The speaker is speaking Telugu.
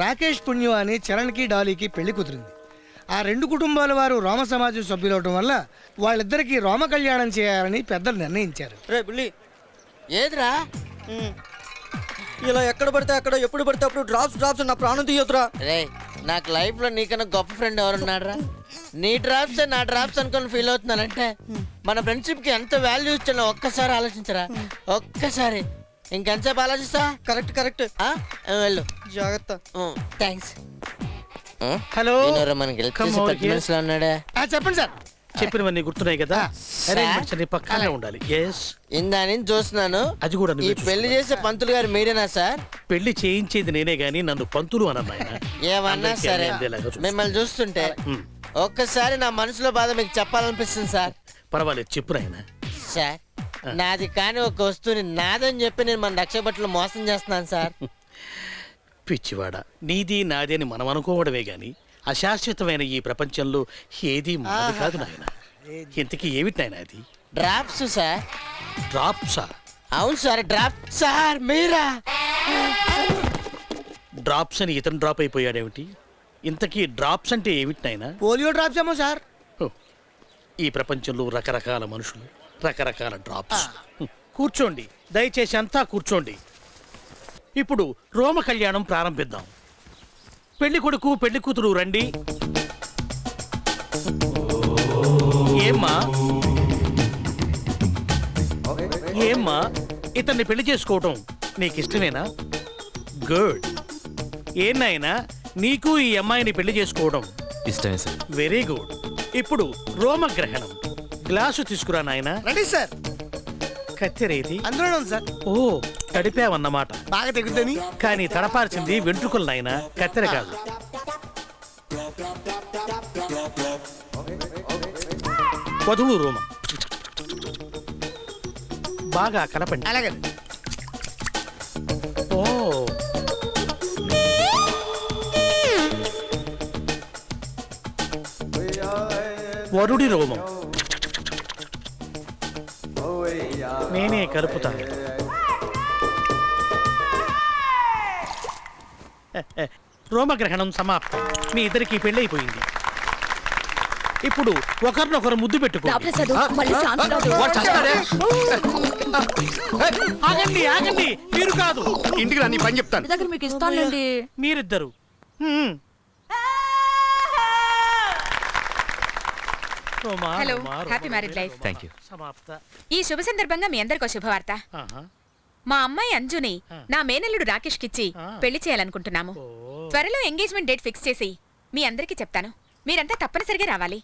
రాకేష్ పుణ్యం అని చరణ్కి డాలీకి పెళ్లి కుదిరింది. ఆ రెండు కుటుంబాల వారు రోమ సమాజం సభ్యులవటం వల్ల వాళ్ళిద్దరికీ రోమ కళ్యాణం చేయాలని పెద్దలు నిర్ణయించారు. రే బుల్లి ఏదిరా ఇలా ఎక్కడ పడితే అక్కడ ఎప్పుడు పడితే అప్పుడు డ్రాప్స్ నా ప్రాణం తీయొద్దురా. రే నాకు లైఫ్ లో నీకన్నా గొప్ప ఫ్రెండ్ ఎవరున్నారా? నీ డ్రాప్స్ నా డ్రాప్స్ అనుకుని ఫీల్ అవుతున్నానంటే మన ఫ్రెండ్షిప్ కి ఎంత వాల్యూ ఇచ్చానో ఒక్కసారి ఆలోచించరా. ఒక్కసారి ఇంకెంతసేపు ఆలోచిస్తా. కరెక్ట్ వెళ్ళు. జాగ్రత్త. థ్యాంక్స్. హలో, మనకి ఉన్నాడా? చెప్పండి సార్. చెప్పినవన్నీ గుర్తున్నాయి కదా? అరేంజ్మెంట్స్ అన్ని పక్కానే ఉండాలి. ఇందా నుంచి చూస్తున్నాను. అది కూడా ఈ పెళ్లి చేసే పంతులు గారు మీరేనా సార్? పెళ్లి చేయించేది నేనే గానీ నన్ను పంతులు అన్నాయన. ఏమన్నా సరే మిమ్మల్ని చూస్తుంటే ఒక్కసారి నా మనసులో బాధ మీకు చెప్పాలనిపిస్తుంది సార్. పర్వాలేదు చెప్పు నాయన. సార్ నాది కానీ ఒక వస్తువుని నాదని చెప్పి నేను మన రక్షబట్టలు మోసం చేస్తున్నాను సార్. పిచ్చివాడ, నీది నాది అని మనం అనుకోవడమే గాని అశాశ్వతమైన ఈ ప్రపంచంలో ఏది మనది కాదు నాయన. ఇంతకీ ఏమిటి నాయన అది? Drops sir. డ్రాప్సా? అవును సార్, డ్రాప్. సార్ మీరా? డ్రాప్స్ అని ఇతను డ్రాప్ అయిపోయాడేమిటి? ఇంతకీ డ్రాప్స్ అంటే ఏమిటి నాయన? పోలియో డ్రాప్స్ ఏమో సార్. ఈ ప్రపంచంలో రకరకాల మనుషులు, రకరకాల డ్రాప్స్. కూర్చోండి, దయచేసి అంతా కూర్చోండి. ఇప్పుడు రోమ కళ్యాణం ప్రారంభిద్దాం. పెళ్లి కొడుకు పెళ్లి కూతురు రండి. ఏమ్మా ఇతన్ని పెళ్లి చేసుకోవటం నీకు ఇష్టమేనా? గుడ్. ఏనాయనా నీకు ఈ అమ్మాయిని పెళ్లి చేసుకోవడం ఇష్టమే సార్. Very good. ఇప్పుడు రోమగ్రహణం. గ్లాసు తీసుకురా నాయనా. రండి సార్. కత్తెరేది అందులోనే ఉంది సార్. ఓ, తడిపావన్నమాట. బాగా తెగుద్దని. కానీ తడపాల్సింది వెంట్రుకలు నాయనా, కత్తెర కాదు. వధువు రోమం బాగా కలపండి. అలాగే. ఓ, వరుడి రోమం నేనే కలుపుతాను. రోమగ్రహణం సమాప్తం. మీ ఇద్దరికి పెళ్ళైపోయింది. ఇప్పుడు ఒకరినొకరు ముద్దు పెట్టుకోండి. ఆగండి ఆగండి, మీరు కాదు. ఇంటికి రా, నీ పని చెప్తాను. మీరిద్దరు hello, happy married life. Thank you. సమాప్త. ఈ శుభ సందర్భంగా మీ అందరికి ఒక శుభవార్త. మా అమ్మాయి అంజుని నా మేనల్లుడు రాకేష్ కిచ్చి పెళ్లి చేయాలనుకుంటున్నాము. త్వరలో ఎంగేజ్మెంట్ డేట్ ఫిక్స్ చేసి మీ అందరికి చెప్తాను. మీరంతా తప్పనిసరిగా రావాలి.